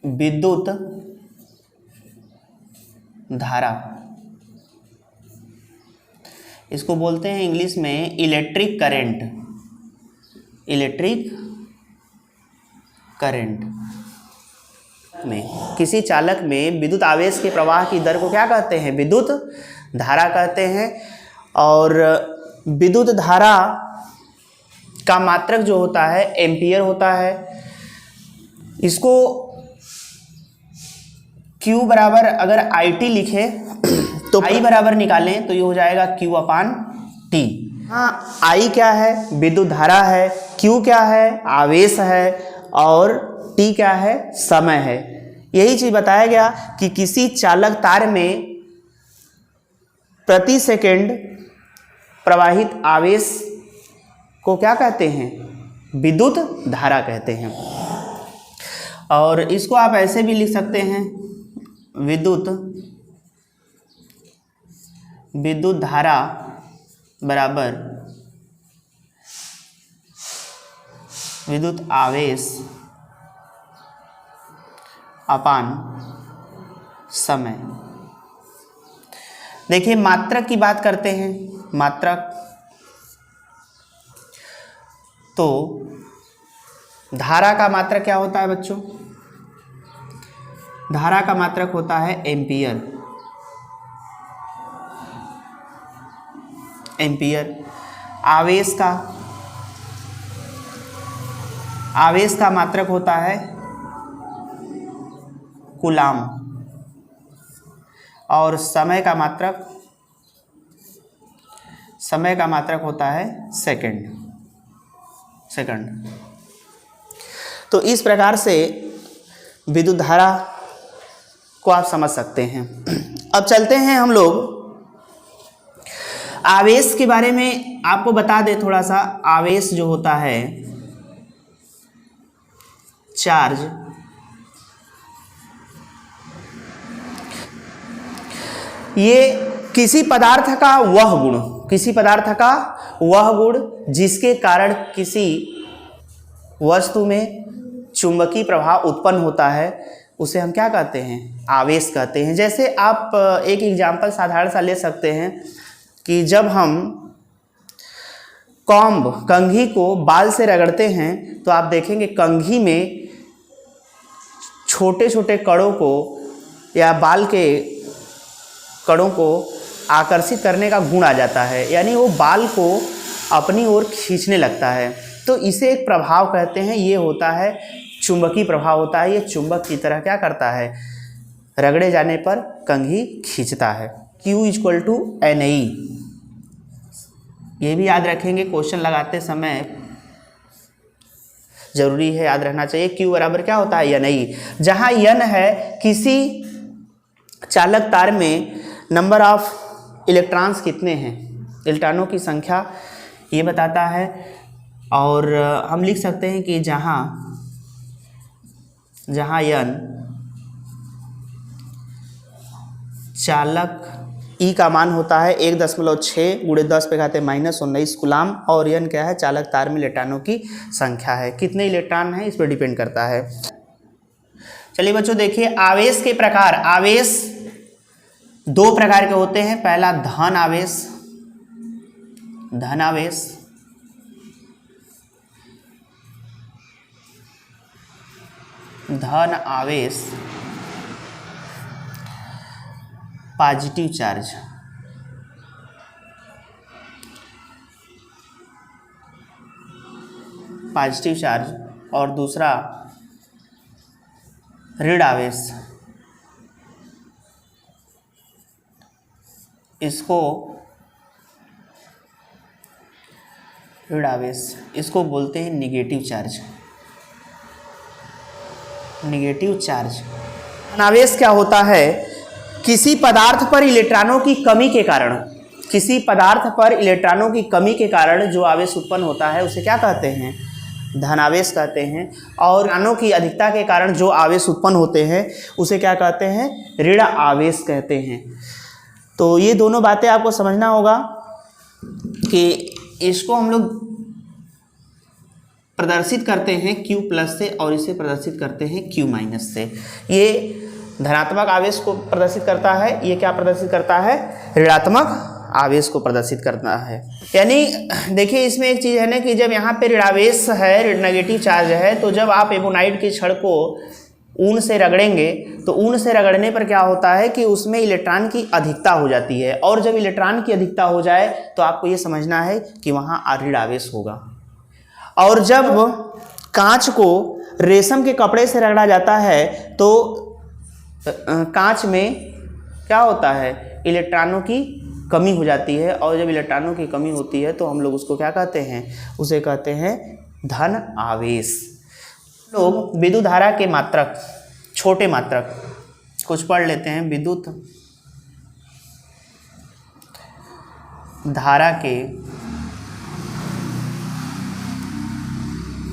विद्युत धारा, इसको बोलते हैं इंग्लिश में इलेक्ट्रिक करंट। इलेक्ट्रिक करंट में किसी चालक में विद्युत आवेश के प्रवाह की दर को क्या कहते हैं? विद्युत धारा कहते हैं। और विद्युत धारा का मात्रक जो होता है एम्पियर होता है। इसको Q बराबर अगर IT लिखे तो I बराबर निकालें तो ये हो जाएगा Q/T। हाँ, I क्या है? विद्युत धारा है। Q क्या है? आवेश है। और T क्या है? समय है। यही चीज बताया गया कि किसी चालक तार में प्रति सेकंड प्रवाहित आवेश को क्या कहते हैं? विद्युत धारा कहते हैं। और इसको आप ऐसे भी लिख सकते हैं, विद्युत धारा बराबर विद्युत आवेश अपान समय। देखिए मात्रक की बात करते हैं। मात्रक तो धारा का मात्रक क्या होता है बच्चों? धारा का मात्रक होता है एम्पियर। एम्पियर। आवेश का मात्रक होता है कूलाम। और समय का मात्रक होता है सेकंड। तो इस प्रकार से विद्युत धारा को आप समझ सकते हैं। अब चलते हैं हम लोग आवेश के बारे में। आपको बता दें थोड़ा सा, आवेश जो होता है चार्ज, ये किसी पदार्थ का वह गुण जिसके कारण किसी वस्तु में चुंबकीय प्रभाव उत्पन्न होता है उसे हम क्या कहते हैं? आवेश कहते हैं। जैसे आप एक एग्जाम्पल साधारण सा ले सकते हैं कि जब हम कंघी को बाल से रगड़ते हैं तो आप देखेंगे कंघी में छोटे छोटे कणों को या बाल के कणों को आकर्षित करने का गुण आ जाता है, यानी वो बाल को अपनी ओर खींचने लगता है। तो इसे एक प्रभाव कहते हैं। ये होता है चुंबकीय प्रभाव होता है। ये चुंबक की तरह क्या करता है? रगड़े जाने पर कंघी खींचता है। Q = NI। ये भी याद रखेंगे, क्वेश्चन लगाते समय जरूरी है, याद रहना चाहिए। Q बराबर क्या होता है? NI। जहां N है किसी चालक तार में नंबर ऑफ इलेक्ट्रॉन्स कितने हैं, इलेक्ट्रॉनों की संख्या ये बताता है। और हम लिख सकते हैं कि जहां N चालक E का मान होता है 1.6 × 10⁻⁻19 कूलाम, और N क्या है? चालक तार में इलेक्ट्रॉनों की संख्या है। कितने इलेक्ट्रॉन हैं इस पर डिपेंड करता है। चलिए बच्चों देखिए आवेश के प्रकार। आवेश दो प्रकार के होते हैं। पहला धन आवेश, पॉजिटिव चार्ज, और दूसरा ऋण आवेश। इसको बोलते हैं निगेटिव चार्ज। आवेश क्या होता है? किसी पदार्थ पर इलेक्ट्रॉनों की कमी के कारण जो आवेश उत्पन्न होता है उसे क्या कहते हैं? धनावेश कहते हैं। और इलेक्ट्रॉनों की अधिकता के कारण जो आवेश उत्पन्न होते हैं उसे क्या कहते हैं? ऋण आवेश कहते हैं। तो ये दोनों बातें आपको समझना होगा कि इसको हम लोग प्रदर्शित करते हैं Q प्लस से और इसे प्रदर्शित करते हैं Q माइनस से। ये धनात्मक आवेश को प्रदर्शित करता है, ये क्या प्रदर्शित करता है, ऋणात्मक आवेश को प्रदर्शित करता है। यानी देखिए इसमें एक चीज़ है ना कि जब यहाँ पे ऋणावेश है, नेगेटिव चार्ज है, तो जब आप एबोनाइट की छड़ को ऊन से रगड़ेंगे तो ऊन से रगड़ने पर क्या होता है कि उसमें इलेक्ट्रॉन की अधिकता हो जाती है, और जब इलेक्ट्रॉन की अधिकता हो जाए तो आपको ये समझना है कि वहाँ ऋण आवेश होगा। और जब कांच को रेशम के कपड़े से रगड़ा जाता है तो कांच में क्या होता है, इलेक्ट्रॉनों की कमी हो जाती है, और जब इलेक्ट्रॉनों की कमी होती है तो हम लोग उसको क्या कहते हैं, उसे कहते हैं धन आवेश। लोग विद्युत धारा के मात्रक, छोटे मात्रक कुछ पढ़ लेते हैं। विद्युत धारा के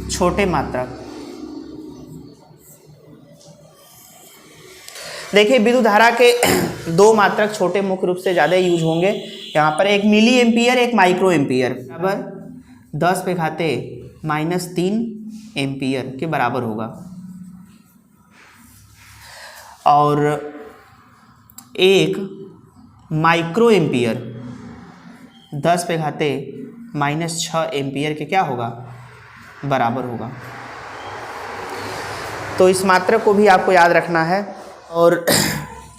छोटे मात्रक। देखिए विद्युत धारा के दो मात्रक छोटे मुख्य रूप से ज़्यादा यूज होंगे यहाँ पर, एक मिली एम्पियर, एक माइक्रो एम्पियर, बराबर 10 पे घाते -3 एम्पियर के बराबर होगा। और एक माइक्रो एम्पियर 10 पे घाते -6 एम्पियर के क्या होगा, बराबर होगा। तो इस मात्रक को भी आपको याद रखना है। और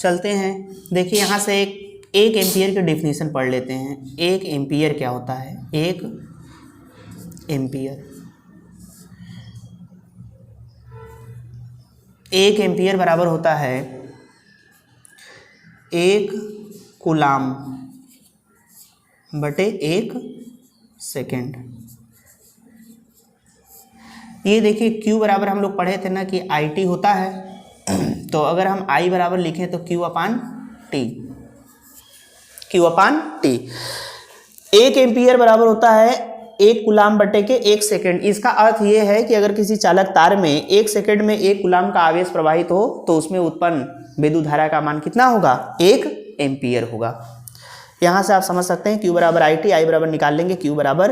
चलते हैं, देखिए यहाँ से एक एम्पियर की डेफिनेशन पढ़ लेते हैं। एक एम्पियर क्या होता है, एक एम्पियर बराबर होता है 1 कूलाम बटे 1 सेकेंड। ये देखिए Q बराबर हम लोग पढ़े थे ना कि IT होता है, तो अगर हम I बराबर लिखें तो Q अपान T। 1 एम्पियर बराबर होता है 1 कूलाम बटे के 1 सेकेंड। इसका अर्थ ये है कि अगर किसी चालक तार में 1 सेकेंड में 1 कूलाम का आवेश प्रवाहित हो तो उसमें उत्पन्न विद्युत धारा का मान कितना होगा, 1 एम्पियर होगा। यहाँ से आप समझ सकते हैं Q बराबर IT, I बराबर निकाल लेंगे, Q बराबर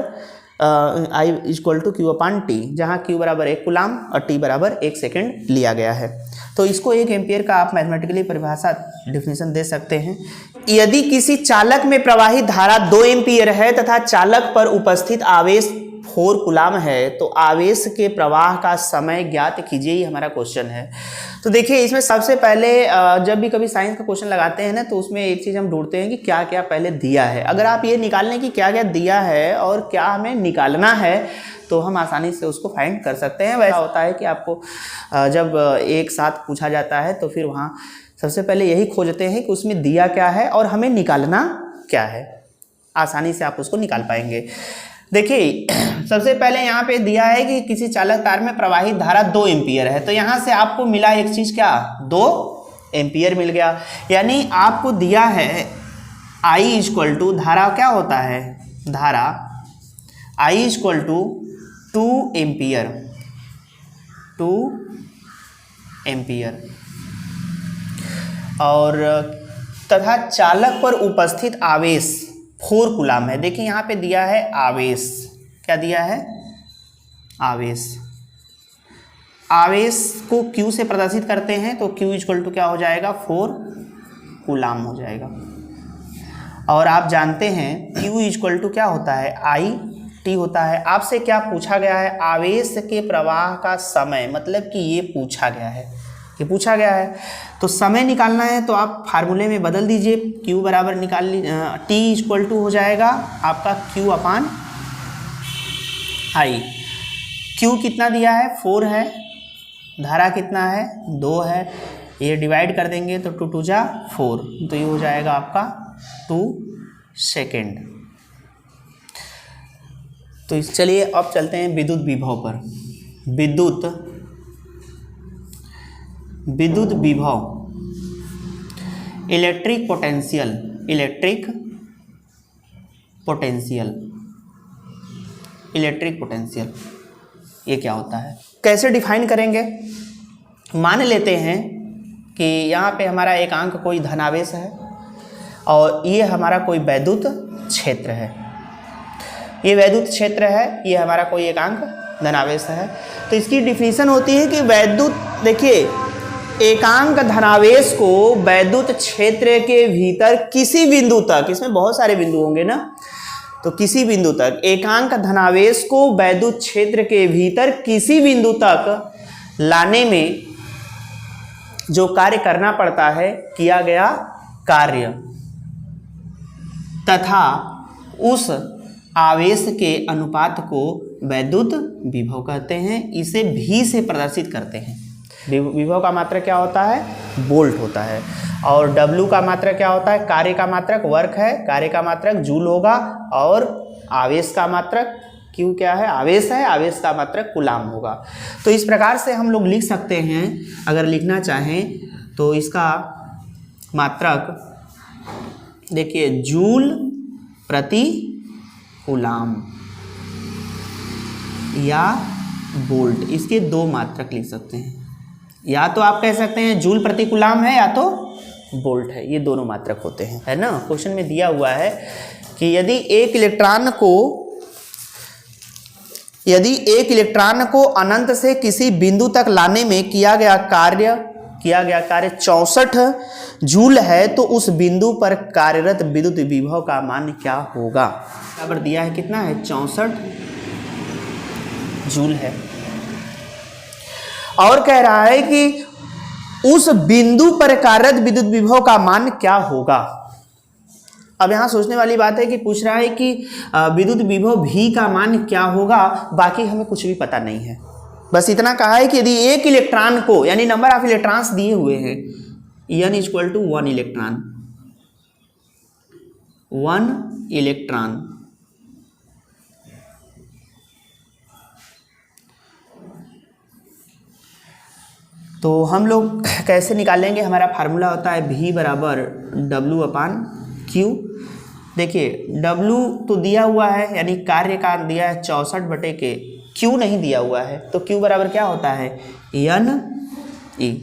I equal to Q upon T, जहाँ Q बराबर 1 कूलाम और T बराबर 1 सेकेंड लिया गया है। तो इसको 1 एम्पियर का आप मैथमेटिकली परिभाषा डेफिनेशन दे सकते हैं। यदि किसी चालक में प्रवाहित धारा 2 एम्पियर है तथा चालक पर उपस्थित आवेश 4 कूलाम है तो आवेश के प्रवाह का समय ज्ञात कीजिए, ही हमारा क्वेश्चन है। तो देखिए इसमें सबसे पहले जब भी कभी साइंस का क्वेश्चन लगाते हैं ना तो उसमें एक चीज़ हम ढूंढते हैं कि क्या क्या पहले दिया है। अगर आप ये निकाल लें कि क्या क्या दिया है और क्या हमें निकालना है तो हम आसानी से उसको फाइंड कर सकते हैं। वैसा होता है कि आपको जब एक साथ पूछा जाता है तो फिर वहाँ सबसे पहले यही खोजते हैं कि उसमें दिया क्या है और हमें निकालना क्या है, आसानी से आप उसको निकाल पाएंगे। देखिए सबसे पहले यहाँ पे दिया है कि किसी चालक तार में प्रवाहित धारा 2 एम्पियर है, तो यहाँ से आपको मिला एक चीज़ क्या, 2 एम्पियर मिल गया। यानी आपको दिया है I इक्वल टू, धारा क्या होता है, धारा I इक्वल टू 2 एम्पियर और तथा चालक पर उपस्थित आवेश 4 कूलाम है। देखिए यहाँ पे दिया है आवेश, क्या दिया है, आवेश को Q से प्रदर्शित करते हैं तो Q इक्वल टू क्या हो जाएगा, 4 कूलाम हो जाएगा। और आप जानते हैं Q इक्वल टू क्या होता है, IT होता है। आपसे क्या पूछा गया है, आवेश के प्रवाह का समय, मतलब कि ये पूछा गया है तो समय निकालना है तो आप फार्मूले में बदल दीजिए। Q बराबर T इक्वल टू हो जाएगा आपका Q अपान I। Q कितना दिया है, 4 है, धारा कितना है, 2 है, ये डिवाइड कर देंगे तो 2 2 जा 4, तो ये हो जाएगा आपका 2 सेकेंड। तो चलिए अब चलते हैं विद्युत विभव पर। विद्युत विभव, इलेक्ट्रिक पोटेंशियल ये क्या होता है, कैसे डिफाइन करेंगे। मान लेते हैं कि यहाँ पे हमारा एक अंक कोई धनावेश है और ये हमारा कोई वैद्युत क्षेत्र है, ये वैद्युत क्षेत्र है, ये हमारा कोई एक अंक धनावेश है। तो इसकी डिफिनीशन होती है कि वैद्युत, देखिए एकांक धनावेश को वैद्युत क्षेत्र के भीतर किसी बिंदु तक, इसमें बहुत सारे बिंदु होंगे ना, तो किसी बिंदु तक एकांक धनावेश को वैद्युत क्षेत्र के भीतर किसी बिंदु तक लाने में जो कार्य करना पड़ता है, किया गया कार्य तथा उस आवेश के अनुपात को वैद्युत विभव कहते हैं। इसे भी से प्रदर्शित करते हैं। विभव का मात्रक क्या होता है? वोल्ट होता है। और W का मात्रक क्या होता है? कार्य का मात्रक वर्क है, कार्य का मात्रक जूल होगा, और आवेश का मात्रक Q क्या है? आवेश है, आवेश का मात्रक कूलाम होगा। तो इस प्रकार से हम लोग लिख सकते हैं, अगर लिखना चाहें तो इसका मात्रक देखिए जूल प्रति कूलाम या वोल्ट, इसके दो मात्रक लिख सकते हैं। या तो आप कह सकते हैं जूल प्रति कूलाम है या तो वोल्ट है, ये दोनों मात्रक होते हैं, है ना। क्वेश्चन में दिया हुआ है कि यदि एक इलेक्ट्रॉन को अनंत से किसी बिंदु तक लाने में किया गया कार्य 64 जूल है, तो उस बिंदु पर कार्यरत विद्युत विभव का मान क्या होगा? बराबर दिया है, कितना है? 64 जूल है। और कह रहा है कि उस बिंदु पर कार्यरत विद्युत विभव का मान क्या होगा। अब यहां सोचने वाली बात है कि पूछ रहा है कि विद्युत विभव V का मान क्या होगा, बाकी हमें कुछ भी पता नहीं है। बस इतना कहा है कि यदि एक इलेक्ट्रॉन को, यानी नंबर ऑफ इलेक्ट्रॉन्स दिए हुए हैं, N equal to 1 electron, 1 electron, तो हम लोग कैसे निकालेंगे? हमारा फार्मूला होता है V बराबर W अपान Q। देखिए W तो दिया हुआ है, यानी कार्य का दिया है 64 के, Q नहीं दिया हुआ है, तो Q बराबर क्या होता है? N E,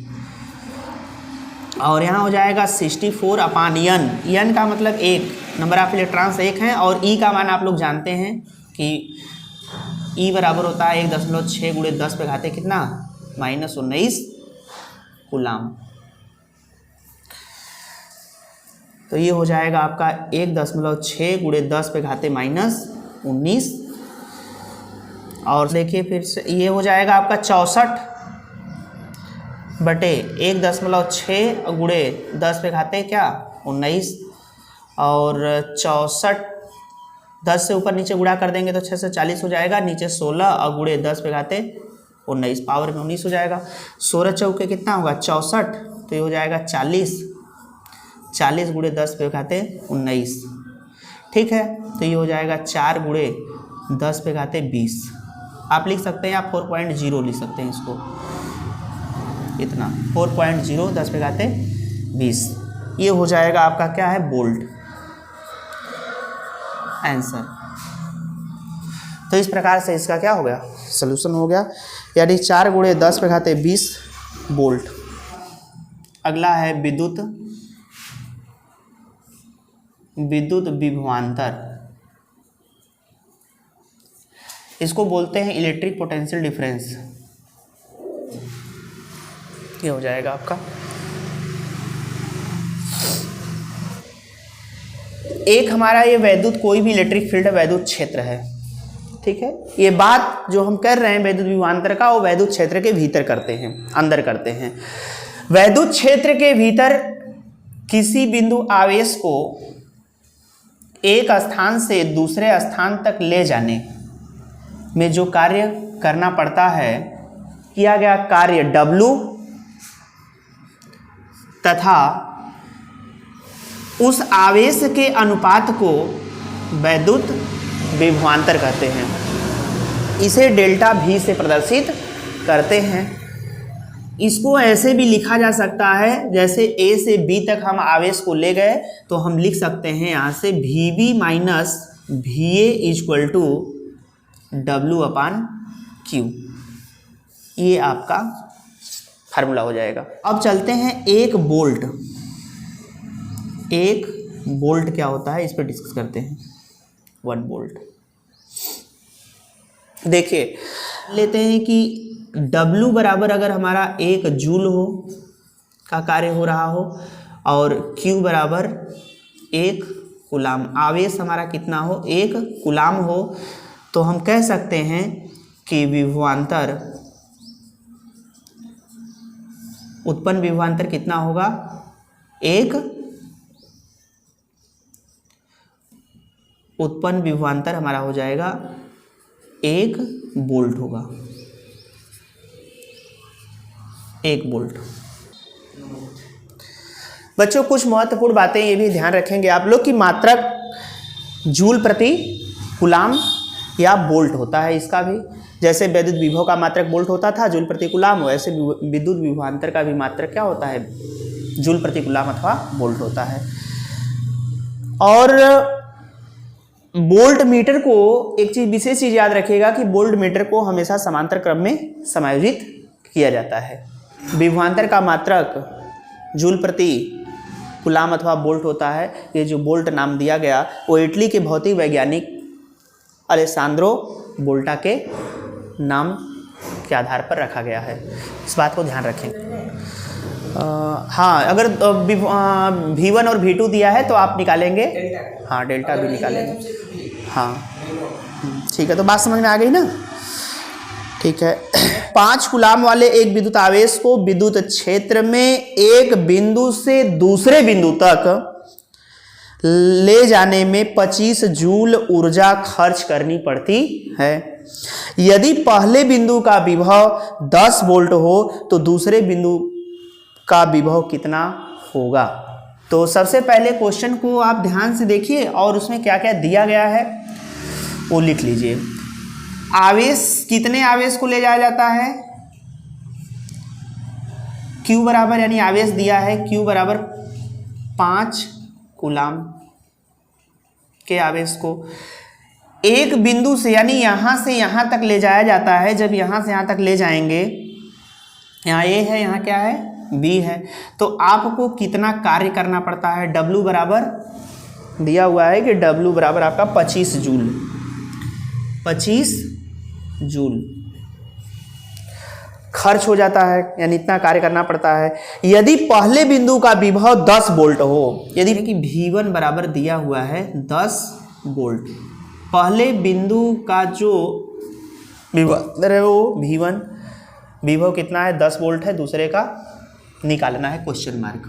और यहाँ हो जाएगा 64 अपान N। N का मतलब एक, नंबर ऑफ इलेक्ट्रॉन्स एक हैं, और E का मान आप लोग जानते हैं कि E बराबर होता है 1.6 गुणे 10 पे घाते कितना? -19 कूलाम। तो ये हो जाएगा आपका 1.6 गुणे 10 पे घाते -19, और देखिए फिर से ये हो जाएगा आपका 64 बटे 1.6 गुणे 10 पे घाते क्या? 19, और 64 10 से ऊपर नीचे गुणा कर देंगे तो 6 से 40 हो जाएगा, नीचे 16 और गुणे 10 पे घाते 19, पावर में 19 हो जाएगा। 16 चौके कितना होगा? 64, तो ये हो जाएगा 40 गुणे 10 पे घाते 19, ठीक है। तो ये हो जाएगा 4 गुणे 10 पे घाते 20। आप लिख सकते हैं, आप 4.0 लिख सकते हैं इसको, इतना 4.0 10 पे घाते 20। ये हो जाएगा आपका क्या है? Volt answer. तो इस प्रकार से इसका क्या हो गया? सॉल्यूशन हो गया, यानी 4 गुणे 10 पे घाते 20 वोल्ट। अगला है विद्युत विभवांतर, इसको बोलते हैं इलेक्ट्रिक पोटेंशियल डिफरेंस। ये हो जाएगा आपका, एक हमारा ये वैद्युत, कोई भी इलेक्ट्रिक फील्ड है, वैद्युत क्षेत्र है, ठीक है। ये बात जो हम कर रहे हैं वैद्युत विभवांतर का, वो वैद्युत क्षेत्र के भीतर करते हैं, अंदर करते हैं। वैद्युत क्षेत्र के भीतर किसी बिंदु आवेश को एक स्थान से दूसरे स्थान तक ले जाने में जो कार्य करना पड़ता है, किया गया कार्य W तथा उस आवेश के अनुपात को वैद्युत विभवांतर कहते हैं। इसे डेल्टा V से प्रदर्शित करते हैं। इसको ऐसे भी लिखा जा सकता है, जैसे A से B तक हम आवेश को ले गए तो हम लिख सकते हैं यहाँ से VB minus VA equal to W upon Q। ये आपका फार्मूला हो जाएगा। अब चलते हैं एक बोल्ट क्या होता है, इस पर डिस्कस करते हैं। 1 वोल्ट, देखिए लेते हैं कि W बराबर अगर हमारा 1 जूल हो का कार्य हो रहा हो और Q बराबर 1 कूलाम, आवेश हमारा कितना हो 1 कूलाम हो, तो हम कह सकते हैं कि विभवांतर, उत्पन्न विभवांतर कितना होगा 1, उत्पन्न विभवांतर हमारा हो जाएगा 1 वोल्ट होगा, 1 वोल्ट। बच्चों कुछ महत्वपूर्ण बातें ये भी ध्यान रखेंगे आप लोग कि मात्रक जूल प्रति कूलाम या वोल्ट होता है इसका भी, जैसे विद्युत विभव का मात्रक वोल्ट होता था जूल प्रति कूलाम, वैसे विद्युत विभवांतर का भी मात्रक क्या होता है जूल प्रति कूलाम अथवा वोल्ट होता है। और वोल्ट मीटर को एक चीज विशेष चीज याद रखिएगा कि वोल्ट मीटर को हमेशा समांतर क्रम में समायोजित किया जाता है। विभवांतर का मात्रक जूल प्रति कूलाम अथवा वोल्ट होता है। ये जो वोल्ट नाम दिया गया वो इटली के भौतिक वैज्ञानिक अलेसांद्रो वोल्टा के नाम के आधार पर रखा गया है, इस बात को ध्यान रखें। हाँ, अगर V1 और V2 दिया है तो आप निकालेंगे, हाँ डेल्टा भी निकालेंगे। हाँ ठीक है, तो बात समझ में आ गई ना। ठीक है, 5 कूलाम वाले एक विद्युत आवेश को विद्युत क्षेत्र में एक बिंदु से दूसरे बिंदु तक ले जाने में 25 जूल ऊर्जा खर्च करनी पड़ती है। यदि पहले बिंदु का विभव 10 वोल्ट हो तो दूसरे बिंदु का विभव कितना होगा। तो सबसे पहले क्वेश्चन को आप ध्यान से देखिए और उसमें क्या क्या दिया गया है वो लिख लीजिए। आवेश, कितने आवेश को ले जाया जाता है, Q बराबर, यानी आवेश दिया है Q बराबर 5 कूलाम के आवेश को एक बिंदु से यानी यहां से यहां तक ले जाया जाता है। जब यहां से यहां तक ले जाएंगे, यहाँ A है, यहाँ क्या है B है, तो आपको कितना कार्य करना पड़ता है। W बराबर दिया हुआ है कि W बराबर आपका 25 जूल, 25 जूल खर्च हो जाता है, यानी इतना कार्य करना पड़ता है। यदि पहले बिंदु का विभव 10 वोल्ट हो, यदि कि V1 बराबर दिया हुआ है 10 वोल्ट, पहले बिंदु का जो विभव है वो V1, विभव कितना है 10 वोल्ट है, दूसरे का निकालना है क्वेश्चन मार्क।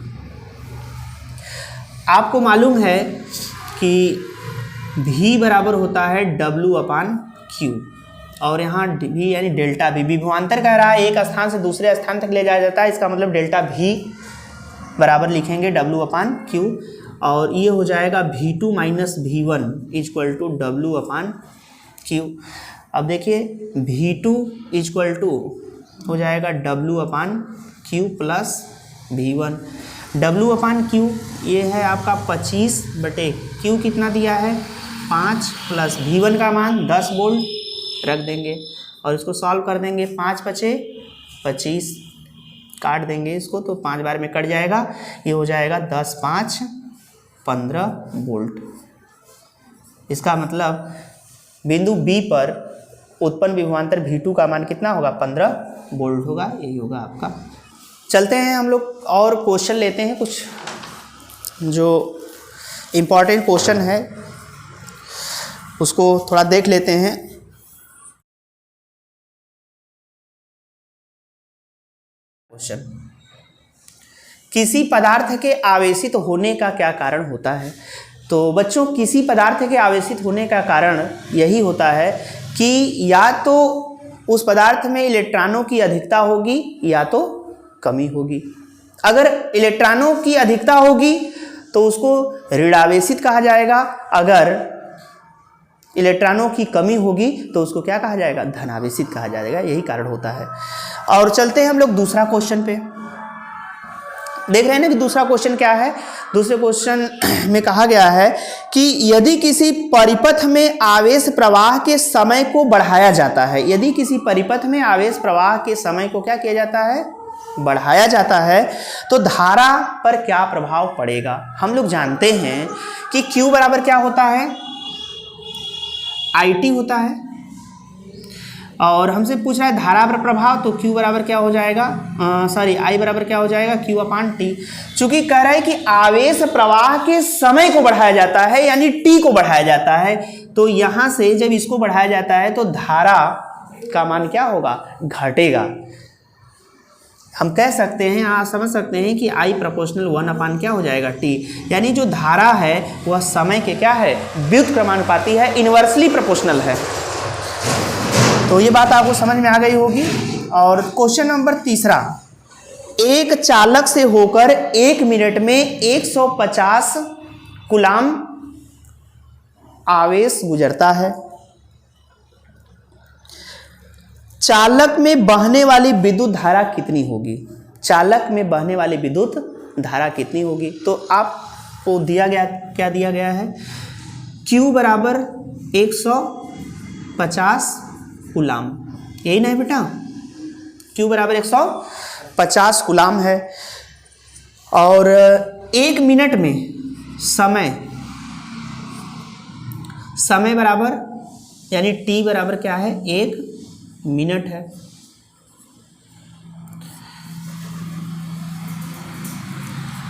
आपको मालूम है कि V बराबर होता है W/Q और यहाँ V यानी डेल्टा V, विभवांतर कह रहा है एक स्थान से दूसरे स्थान तक ले जाया जाता है, इसका मतलब डेल्टा V बराबर लिखेंगे W/Q और ये हो जाएगा V2 minus V1 equal to W/Q। अब देखिए V2 इक्वल टू हो जाएगा W/Q प्लस V1। W/Q ये है आपका 25/Q कितना दिया है 5 प्लस V1 का मान 10 वोल्ट रख देंगे और इसको सॉल्व कर देंगे। 5 बचे 25, काट देंगे इसको तो 5 बार में कट जाएगा, ये हो जाएगा 10 5 15 वोल्ट। इसका मतलब बिंदु B पर उत्पन्न विभवांतर V2 का मान कितना होगा 15 वोल्ट होगा, यही होगा आपका। चलते हैं हम लोग और क्वेश्चन लेते हैं, कुछ जो इम्पोर्टेंट क्वेश्चन है उसको थोड़ा देख लेते हैं। क्वेश्चन, किसी पदार्थ के आवेशित होने का क्या कारण होता है। तो बच्चों किसी पदार्थ के आवेशित होने का कारण यही होता है कि या तो उस पदार्थ में इलेक्ट्रॉनों की अधिकता होगी या तो कमी होगी। अगर इलेक्ट्रॉनों की अधिकता होगी तो उसको ऋणावेशित कहा जाएगा, अगर इलेक्ट्रॉनों की कमी होगी तो उसको क्या कहा जाएगा धनावेशित कहा जाएगा, यही कारण होता है। और चलते हैं हम लोग दूसरा क्वेश्चन पे, देख रहे हैं ना कि दूसरा क्वेश्चन क्या है। दूसरे क्वेश्चन में कहा गया है कि यदि किसी परिपथ में आवेश प्रवाह के समय को बढ़ाया जाता है, यदि किसी परिपथ में आवेश प्रवाह के समय को क्या किया जाता है बढ़ाया जाता है, तो धारा पर क्या प्रभाव पड़ेगा। हम लोग जानते हैं कि Q बराबर क्या होता है IT होता है और हमसे पूछ रहा है धारा पर प्रभाव, तो Q बराबर क्या हो जाएगा, I बराबर क्या हो जाएगा, Q/T। चूंकि कह रहा है कि आवेश प्रवाह के समय को बढ़ाया जाता है यानी T को बढ़ाया जाता है, तो यहां से जब इसको बढ़ाया जाता है तो धारा का मान क्या होगा, घटेगा। हम कह सकते हैं, आप समझ सकते हैं कि I प्रोपोर्शनल 1/, क्या हो जाएगा, T, यानी जो धारा है वह समय के क्या है, व्युत्क्रमानुपाती है, इनवर्सली प्रोपोर्शनल है। तो ये बात आपको समझ में आ गई होगी। और क्वेश्चन नंबर 3, एक चालक से होकर 1 मिनट में 150 कूलाम आवेश गुजरता है। चालक में बहने वाली विद्युत धारा कितनी होगी, चालक में बहने वाली विद्युत धारा कितनी होगी। तो आपको दिया गया, क्या दिया गया है, Q बराबर 150 कूलाम, यही ना है बेटा, Q बराबर 150 कूलाम है। और 1 मिनट में समय बराबर यानी T बराबर क्या है, 1 मिनट है।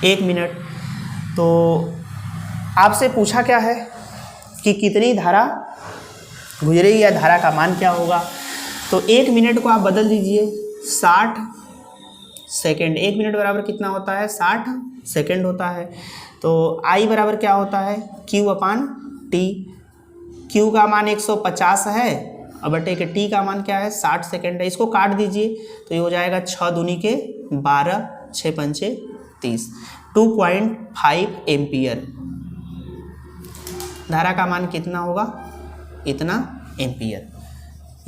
एक मिनट, तो आपसे पूछा क्या है कि कितनी धारा गुजरेगी या धारा का मान क्या होगा। तो 1 मिनट को आप बदल दीजिए 60 सेकेंड। 1 मिनट बराबर कितना होता है, 60 सेकेंड होता है। तो I बराबर क्या होता है, Q/T। Q का मान 150 है और बटे के T का मान क्या है, 60 सेकेंड है। इसको काट दीजिए तो ये हो जाएगा 6 दूनी के 12, 6 पंचे 30, 2.5 एम्पियर। धारा का मान कितना होगा, इतना एम्पियर।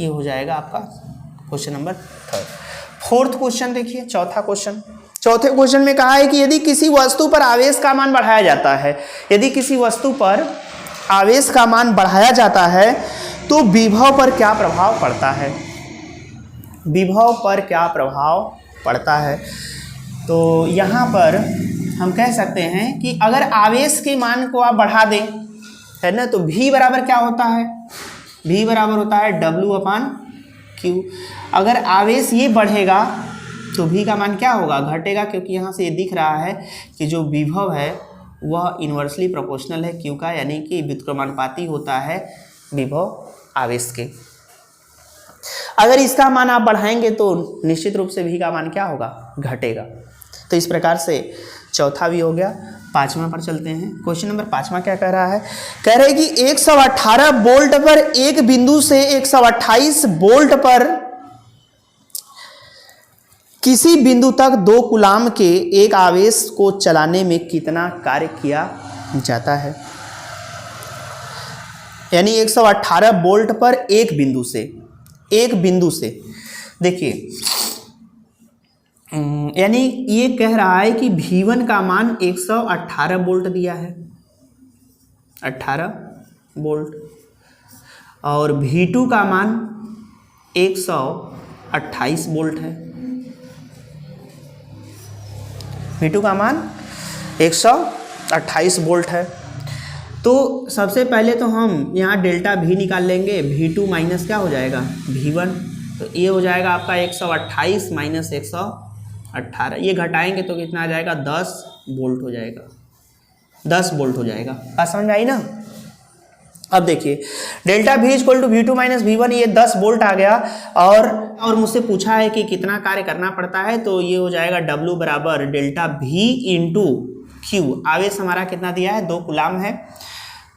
ये हो जाएगा आपका क्वेश्चन नंबर 3। 4th क्वेश्चन देखिए, चौथे क्वेश्चन में कहा है कि यदि किसी वस्तु पर आवेश का मान बढ़ाया जाता है, यदि किसी वस्तु पर आवेश का मान बढ़ाया जाता है तो विभव पर क्या प्रभाव पड़ता है, विभव पर क्या प्रभाव पड़ता है। तो यहाँ पर हम कह सकते हैं कि अगर आवेश के मान को आप बढ़ा दें, है ना, तो V बराबर क्या होता है, V बराबर होता है W/Q। अगर आवेश ये बढ़ेगा तो V का मान क्या होगा, घटेगा, क्योंकि यहाँ से ये दिख रहा है कि जो विभव है वह इन्वर्सली प्रोपोर्शनल है Q का, यानी कि व्युत्क्रमानुपाती होता है विभव आवेश के। अगर इसका मान आप बढ़ाएंगे तो निश्चित रूप से V का मान क्या होगा, घटेगा। तो इस प्रकार से चौथा भी हो गया। 5वां पर चलते हैं। क्वेश्चन नंबर 5वां क्या कह रहा है, कह रहे हैं कि 118 वोल्ट पर एक बिंदु से 128 वोल्ट पर किसी बिंदु तक 2 कूलाम के एक आवेश को चलाने में कितना कार्य किया जाता है। यानी 118 वोल्ट पर एक बिंदु से देखिए, यानी ये कह रहा है कि V1 का मान 118 वोल्ट दिया है, 18 वोल्ट, और V2 का मान 128 वोल्ट है। V2 का मान 128 वोल्ट है। तो सबसे पहले तो हम यहाँ डेल्टा V निकाल लेंगे, V2 माइनस क्या हो जाएगा, V1। तो ये हो जाएगा आपका 128 माइनस 118, ये घटाएंगे तो कितना आ जाएगा, 10 वोल्ट हो जाएगा, 10 वोल्ट हो जाएगा। बात समझ में आई ना। अब देखिए delta V equal to V2 minus V1, ये 10 वोल्ट आ गया। और मुझसे पूछा है कि कितना कार्य करना पड़ता है, तो ये हो जाएगा W बराबर डेल्टा V इंटू Q। आवेश हमारा कितना दिया है, 2 कूलाम है,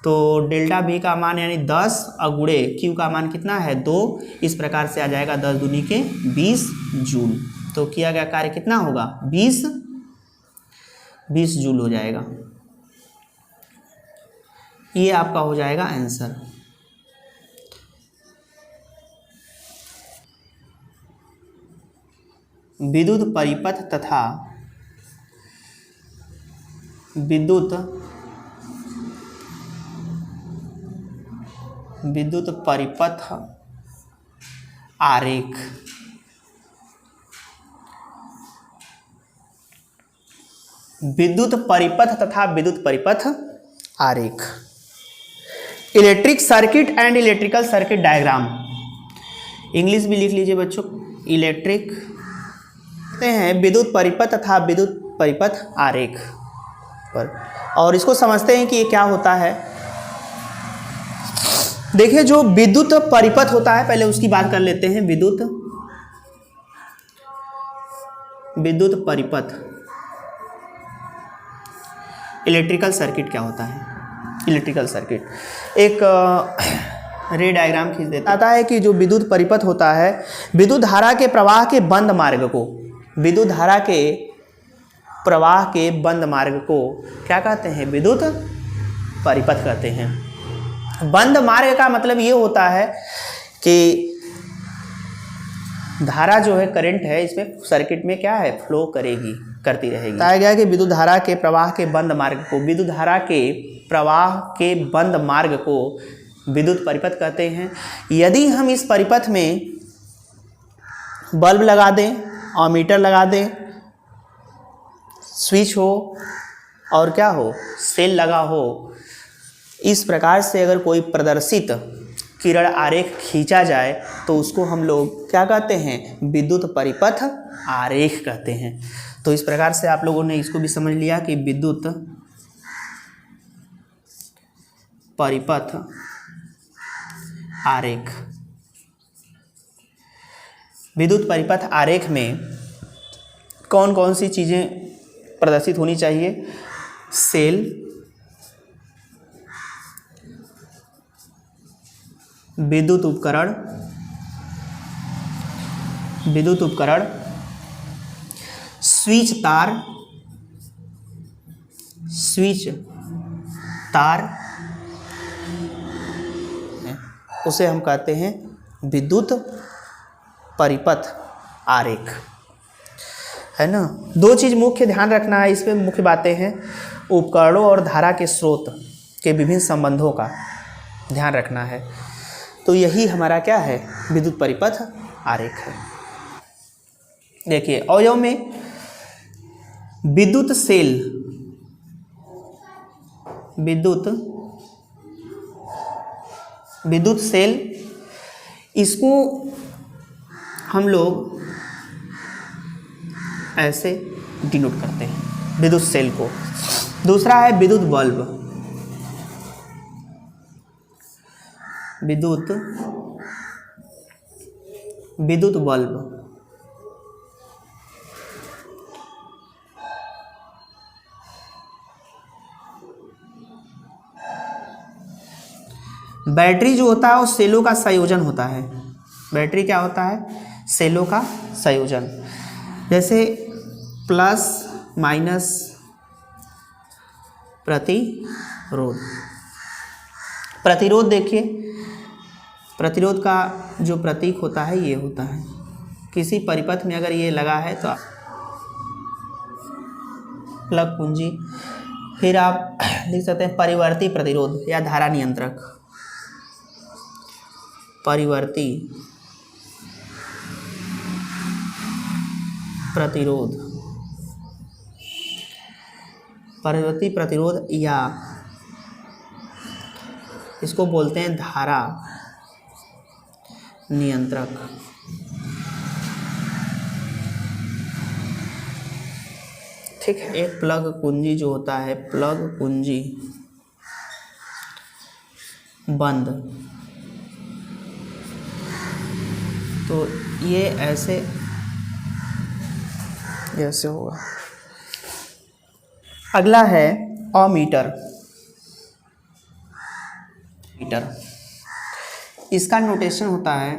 तो डेल्टा V का मान यानी 10 और गुणे Q का मान कितना है, 2। इस प्रकार से आ जाएगा 10 दूनी के 20 जूल। तो किया गया कार्य कितना होगा, 20 जूल हो जाएगा। ये आपका हो जाएगा आंसर। विद्युत परिपथ तथा विद्युत परिपथ आरेख। विद्युत परिपथ तथा विद्युत परिपथ आरेख। Electric circuit and electrical circuit diagram. English भी लिख लीजिए बच्चों, इलेक्ट्रिक कहते हैं विद्युत परिपथ तथा विद्युत परिपथ आरेख पर। और इसको समझते हैं कि ये क्या होता है। देखिए जो विद्युत परिपथ होता है, पहले उसकी बात कर लेते हैं। विद्युत परिपथ, इलेक्ट्रिकल सर्किट क्या होता है। इलेक्ट्रिकल सर्किट एक रे डायग्राम खींच देता आता है कि जो विद्युत परिपथ होता है, विद्युत धारा के प्रवाह के बंद मार्ग को, विद्युत धारा के प्रवाह के बंद मार्ग को क्या कहते हैं, विद्युत परिपथ कहते हैं। बंद मार्ग का मतलब ये होता है कि धारा जो है, करंट है, इसमें सर्किट में क्या है, फ्लो करती रहेगी। बताया गया कि विद्युत धारा के प्रवाह के बंद मार्ग को, विद्युत धारा के प्रवाह के बंद मार्ग को विद्युत परिपथ कहते हैं। यदि हम इस परिपथ में बल्ब लगा दें, एमीटर लगा दें, स्विच हो और क्या हो, सेल लगा हो, इस प्रकार से अगर कोई प्रदर्शित किरण आरेख खींचा जाए तो उसको हम लोग क्या कहते हैं, विद्युत परिपथ आरेख कहते हैं। तो इस प्रकार से आप लोगों ने इसको भी समझ लिया कि विद्युत परिपथ आरेख, विद्युत परिपथ आरेख में कौन कौन सी चीज़ें प्रदर्शित होनी चाहिए। सेल, विद्युत उपकरण, स्विच तार, उसे हम कहते हैं विद्युत परिपथ आरेख, है ना। दो चीज़ मुख्य ध्यान रखना है, इस पे मुख्य बातें हैं, उपकरणों और धारा के स्रोत के विभिन्न संबंधों का ध्यान रखना है। तो यही हमारा क्या है, विद्युत परिपथ आरेख है। देखिए अवयव में विद्युत सेल, इसको हम लोग ऐसे डिनोट करते हैं, विद्युत सेल को। दूसरा है विद्युत बल्ब, विद्युत बल्ब, बैटरी जो होता है वो सेलों का संयोजन होता है। बैटरी क्या होता है, सेलों का संयोजन। जैसे प्लस माइनस प्रतिरोध देखिए, प्रतिरोध का जो प्रतीक होता है ये होता है। किसी परिपथ में अगर ये लगा है तो प्लग कुंजी, फिर आप लिख सकते हैं परिवर्ती प्रतिरोध या धारा नियंत्रक, परिवर्ती प्रतिरोध या इसको बोलते हैं धारा नियंत्रक। ठीक है। एक प्लग कुंजी जो होता है, प्लग कुंजी बंद, तो ये ऐसे होगा। अगला है अमीटर। इसका नोटेशन होता है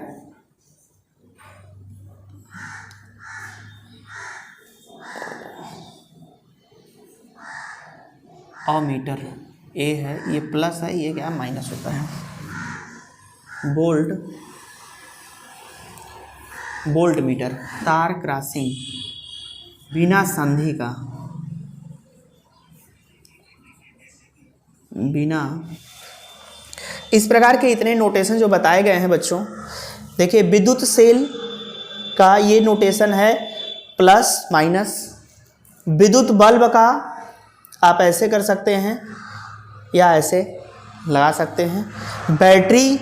अमीटर, ए है, ये प्लस है, ये क्या माइनस होता है। वोल्ट मीटर, तार क्रॉसिंग बिना संधि का, इस प्रकार के इतने नोटेशन जो बताए गए हैं बच्चों। देखिए विद्युत सेल का ये नोटेशन है प्लस माइनस। विद्युत बल्ब का आप ऐसे कर सकते हैं या ऐसे लगा सकते हैं। बैटरी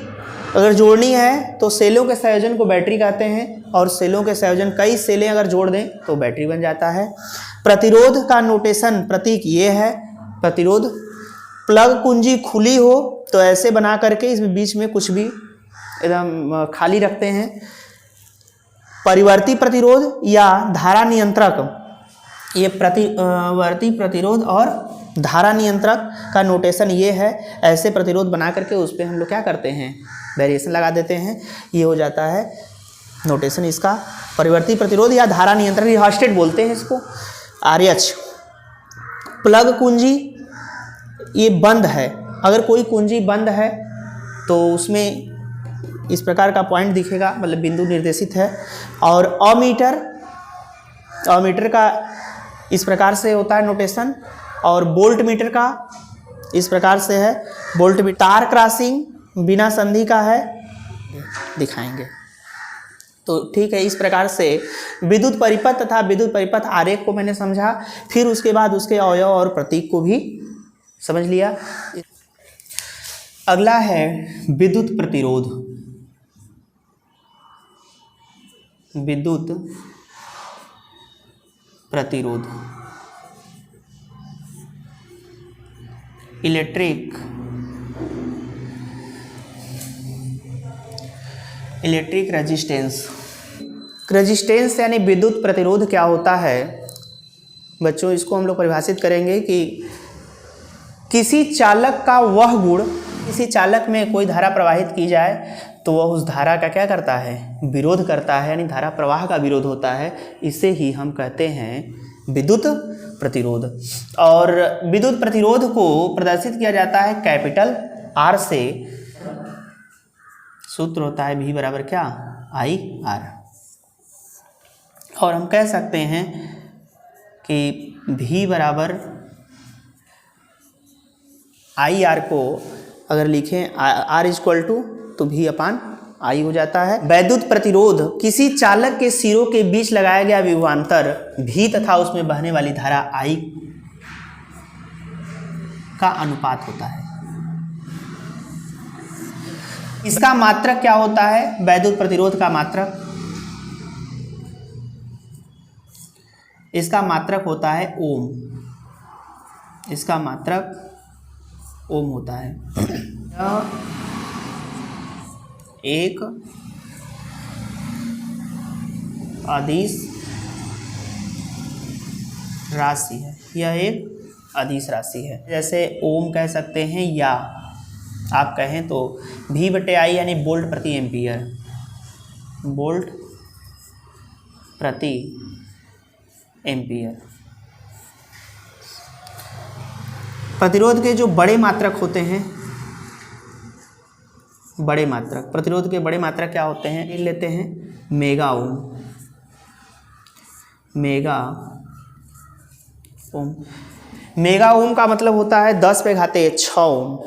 अगर जोड़नी है तो सेलों के संयोजन को बैटरी कहते हैं, और सेलों के संयोजन कई सेलें अगर जोड़ दें तो बैटरी बन जाता है। प्रतिरोध का नोटेशन प्रतीक ये है, प्रतिरोध। प्लग कुंजी खुली हो तो ऐसे बना करके इसमें बीच में कुछ भी एकदम खाली रखते हैं। परिवर्ती प्रतिरोध या धारा नियंत्रक, ये प्रतिवर्ती प्रतिरोध और धारा नियंत्रक का नोटेशन ये है, ऐसे प्रतिरोध बना करके उस पर हम लोग क्या करते हैं, वेरिएशन लगा देते हैं, ये हो जाता है नोटेशन इसका। परिवर्ती प्रतिरोध या धारा नियंत्रक, रिहास्टेट बोलते हैं इसको, RH। प्लग कुंजी ये बंद है, अगर कोई कुंजी बंद है तो उसमें इस प्रकार का पॉइंट दिखेगा, मतलब बिंदु निर्देशित है। और अमीटर, अमीटर का इस प्रकार से होता है नोटेशन, और बोल्ट मीटर का इस प्रकार से है, बोल्ट मीटर। तार क्रॉसिंग बिना संधि का है, दिखाएंगे। तो ठीक है, इस प्रकार से विद्युत परिपथ तथा विद्युत परिपथ आरेख को मैंने समझा, फिर उसके बाद उसके अवयव और प्रतीक को भी समझ लिया। अगला है विद्युत प्रतिरोध। विद्युत प्रतिरोध, इलेक्ट्रिक रेजिस्टेंस। रेजिस्टेंस यानी विद्युत प्रतिरोध क्या होता है बच्चों, इसको हम लोग परिभाषित करेंगे कि किसी चालक का वह गुण, किसी चालक में कोई धारा प्रवाहित की जाए तो वह उस धारा का क्या करता है, विरोध करता है, यानी धारा प्रवाह का विरोध होता है। इसे ही हम कहते हैं विद्युत प्रतिरोध। और विद्युत प्रतिरोध को प्रदर्शित किया जाता है कैपिटल R से। सूत्र होता है V बराबर क्या, IR। और हम कह सकते हैं कि V बराबर IR को अगर लिखें R इक्वल टू तो V अपान I हो जाता है। वैद्युत प्रतिरोध किसी चालक के सिरों के बीच लगाया गया विभवांतर V तथा उसमें बहने वाली धारा I का अनुपात होता है। इसका मात्रक क्या होता है, वैद्युत प्रतिरोध का मात्रक, इसका मात्रक होता है ओम, इसका मात्रक ओम होता है। एक अदिश राशि है, यह एक अदिश राशि है। जैसे ओम कह सकते हैं, या आप कहें तो V/I यानी वोल्ट प्रति एम्पियर, वोल्ट प्रति एम्पियर। प्रतिरोध के जो बड़े मात्रक होते हैं, बड़े मात्रक, प्रतिरोध के बड़े मात्रक क्या होते हैं, ये लेते हैं mega ohm, mega ohm. Mega ohm का मतलब होता है 10⁻6 ओम,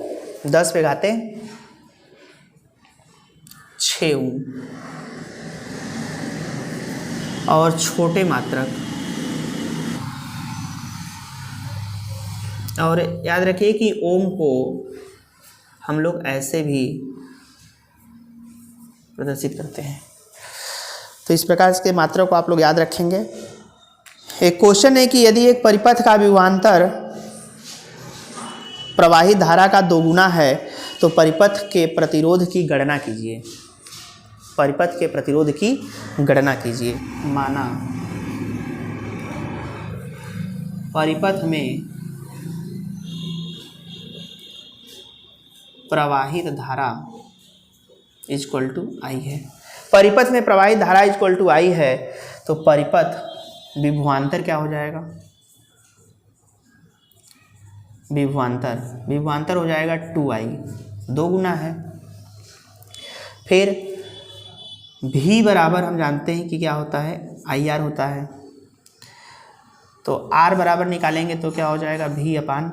10⁻6 ओम। और छोटे मात्रक, और याद रखिए कि ओम को हम लोग ऐसे भी प्रदर्शित करते हैं। तो इस प्रकार के मात्रक को आप लोग याद रखेंगे। एक क्वेश्चन है कि यदि एक परिपथ का विभवांतर प्रवाहित धारा का 2 गुना है तो परिपथ के प्रतिरोध की गणना कीजिए। परिपथ के प्रतिरोध की गणना कीजिए। माना परिपथ में प्रवाहित धारा इक्वल टू I है। परिपथ में प्रवाहित धारा इक्वल टू I है तो परिपथ विभवांतर क्या हो जाएगा, विभवांतर हो जाएगा 2I, 2 गुना है। फिर V बराबर हम जानते हैं कि क्या होता है, IR होता है। तो R बराबर निकालेंगे तो क्या हो जाएगा, V upon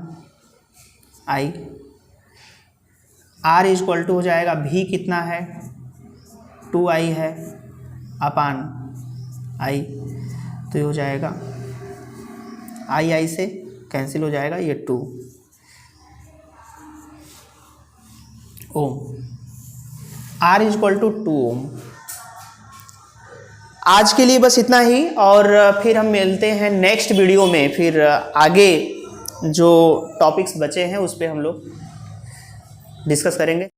I। R equal to हो जाएगा V कितना है, 2I है, अपान I। तो ये हो जाएगा I से कैंसिल हो जाएगा, ये 2 ओम। R इज इक्वल टू 2 ओम। आज के लिए बस इतना ही, और फिर हम मिलते हैं नेक्स्ट वीडियो में। फिर आगे जो टॉपिक्स बचे हैं उस पर हम लोग डिस्कस करेंगे।